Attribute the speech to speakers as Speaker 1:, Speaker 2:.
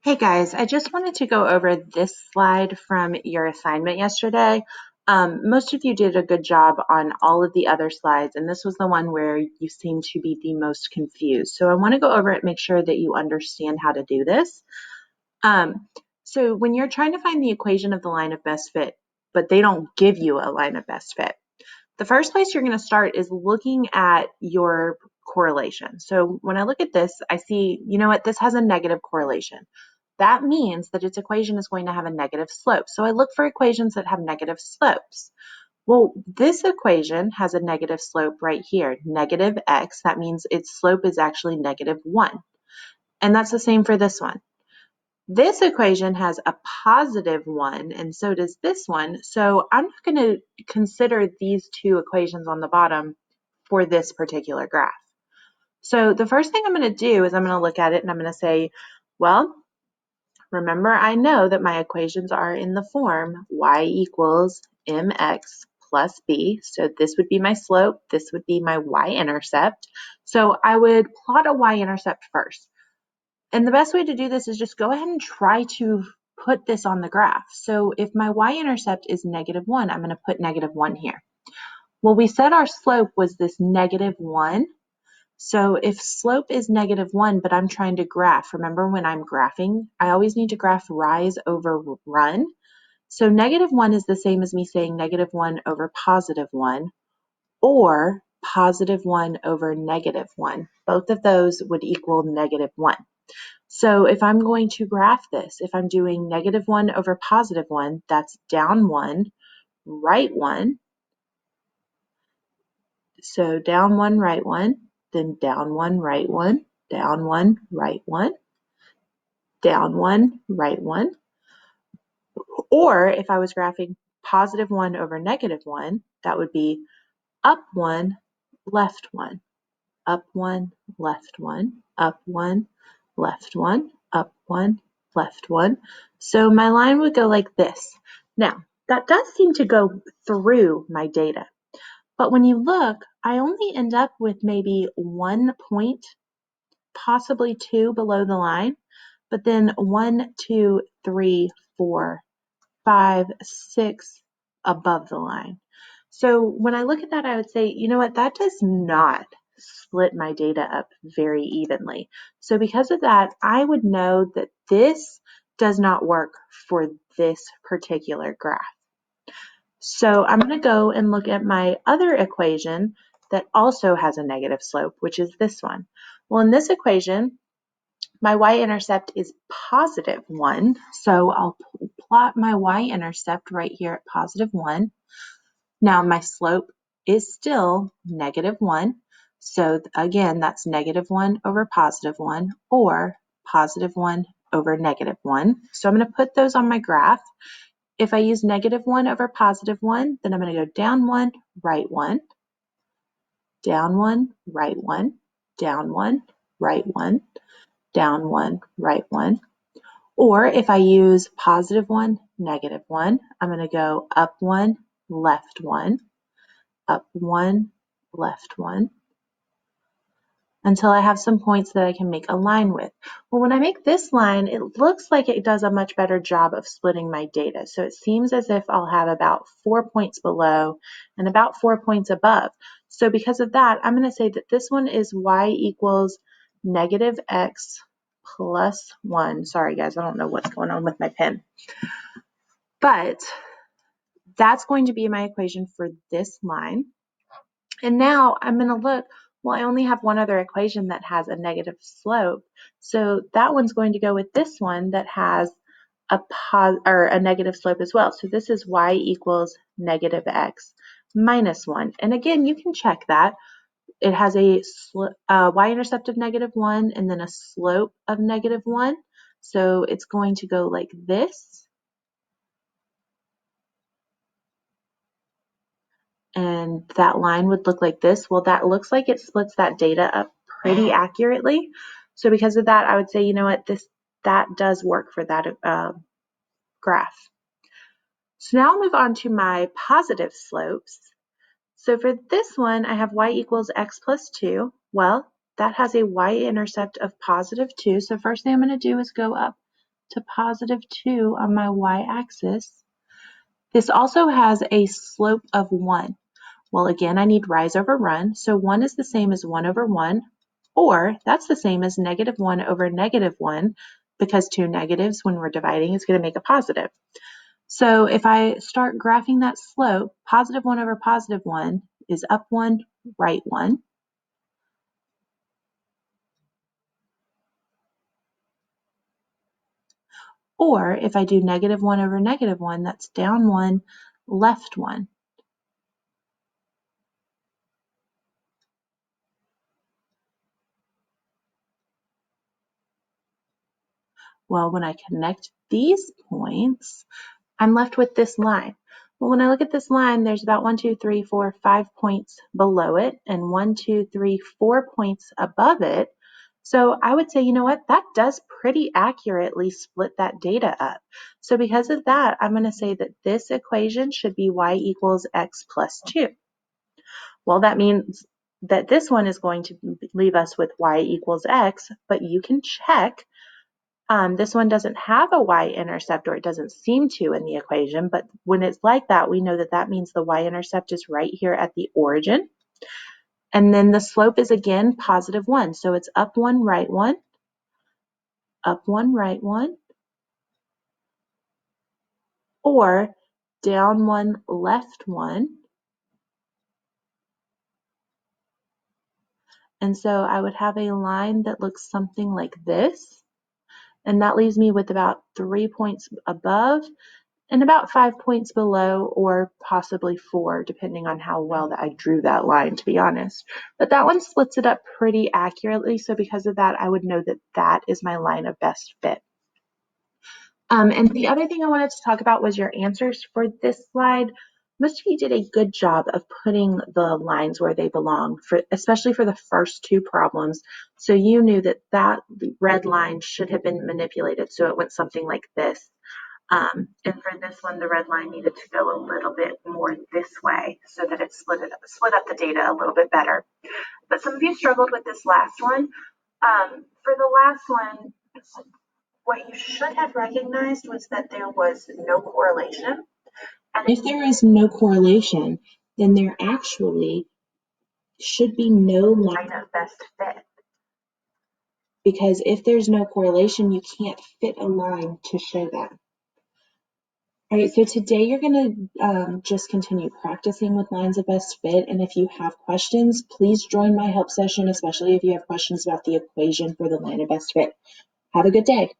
Speaker 1: Hey guys, I just wanted to go over this slide from your assignment yesterday. Most of you did a good job on all of the other slides, and this was the one where you seem to be the most confused. So I want to go over it, make sure that you understand how to do this. So when you're trying to find the equation of the line of best fit, but they don't give you a line of best fit, the first place you're going to start is looking at your correlation. So when I look at this, I see, you know what, this has a negative correlation. That means that its equation is going to have a negative slope. So I look for equations that have negative slopes. Well, this equation has a negative slope right here, negative x. That means its slope is actually -1. And that's the same for this one. This equation has a +1, and so does this one. So I'm not going to consider these two equations on the bottom for this particular graph. So the first thing I'm going to do is I'm going to look at it and I'm going to say, well, remember, I know that my equations are in the form y equals mx plus b. So this would be my slope. This would be my y-intercept. So I would plot a y-intercept first. And the best way to do this is just go ahead and try to put this on the graph. So if my y-intercept is -1, I'm going to put -1 here. Well, we said our slope was this -1. So if slope is -1, but I'm trying to graph, remember when I'm graphing, I always need to graph rise over run. So -1 is the same as me saying -1 over +1 or +1 over -1. Both of those would equal -1. So if I'm going to graph this, if I'm doing -1 over +1, that's down 1, right 1. So down 1, right 1, then down 1, right 1, down 1, right 1, down 1, right 1. Or if I was graphing +1 over -1, that would be up 1, left 1, up 1, left 1, up 1, left 1, up 1, left 1. So my line would go like this. Now, that does seem to go through my data. But when you look, I only end up with maybe 1 point, possibly 2 below the line, but then 1, 2, 3, 4, 5, 6 above the line. So when I look at that, I would say, you know what, that does not split my data up very evenly. So because of that, I would know that this does not work for this particular graph. So I'm going to go and look at my other equation that also has a negative slope, which is this one. Well, in this equation, my y-intercept is +1. So I'll plot my y-intercept right here at +1. Now my slope is still -1. So again, that's -1 over +1 or +1 over -1. So I'm going to put those on my graph. If I use -1 over +1, then I'm going to go down 1, right 1, down 1, right 1, down 1, right 1, down 1, right 1. Or if I use +1, -1, I'm going to go up 1, left 1, up 1, left 1, until I have some points that I can make a line with. Well, when I make this line, it looks like it does a much better job of splitting my data. So it seems as if I'll have about 4 points below and about 4 points above. So because of that, I'm going to say that this one is y equals -x plus 1. Sorry, guys, I don't know what's going on with my pen. But that's going to be my equation for this line. And now I'm going to look, well, I only have one other equation that has a negative slope. So that one's going to go with this one that has a negative slope as well. So this is y equals -x minus 1. And again, you can check that. It has a y-intercept of -1 and then a slope of -1. So it's going to go like this. And that line would look like this. Well, that looks like it splits that data up pretty accurately. So because of that, I would say, you know what, that does work for that graph. So now I'll move on to my positive slopes. So for this one, I have y equals x plus 2. Well, that has a y-intercept of +2. So first thing I'm going to do is go up to positive 2 on my y-axis. This also has a slope of 1. Well, again, I need rise over run, so 1 is the same as 1 over 1, or that's the same as negative 1 over negative 1, because two negatives when we're dividing is going to make a positive. So if I start graphing that slope, positive 1 over positive 1 is up 1, right 1. Or if I do negative 1 over negative 1, that's down 1, left 1. Well, when I connect these points, I'm left with this line. Well, when I look at this line, there's about 1, 2, 3, 4, 5 points below it and 1, 2, 3, 4 points above it. So I would say, you know what, that does pretty accurately split that data up. So because of that, I'm going to say that this equation should be y equals x plus 2. Well, that means that this one is going to leave us with y equals x, but you can check. This one doesn't have a y-intercept, or it doesn't seem to in the equation, but when it's like that, we know that that means the y-intercept is right here at the origin. And then the slope is again positive 1, so it's up 1, right 1, up 1, right 1, or down 1, left 1. And so I would have a line that looks something like this, and that leaves me with about 3 points above and about 5 points below, or possibly 4, depending on how well that I drew that line, to be honest. But that one splits it up pretty accurately, so because of that, I would know that that is my line of best fit. And the other thing I wanted to talk about was your answers for this slide. Most of you did a good job of putting the lines where they belong, especially for the first two problems. So you knew that that red line should have been manipulated, so it went something like this. And for this one, the red line needed to go a little bit more this way so that it split up the data a little bit better. But some of you struggled with this last one. For the last one, what you should have recognized was that there was no correlation. And if there is no correlation, then there actually should be no line of best fit. Because if there's no correlation, you can't fit a line to show that. All right, so today you're going to just continue practicing with lines of best fit. And if you have questions, please join my help session, especially if you have questions about the equation for the line of best fit. Have a good day.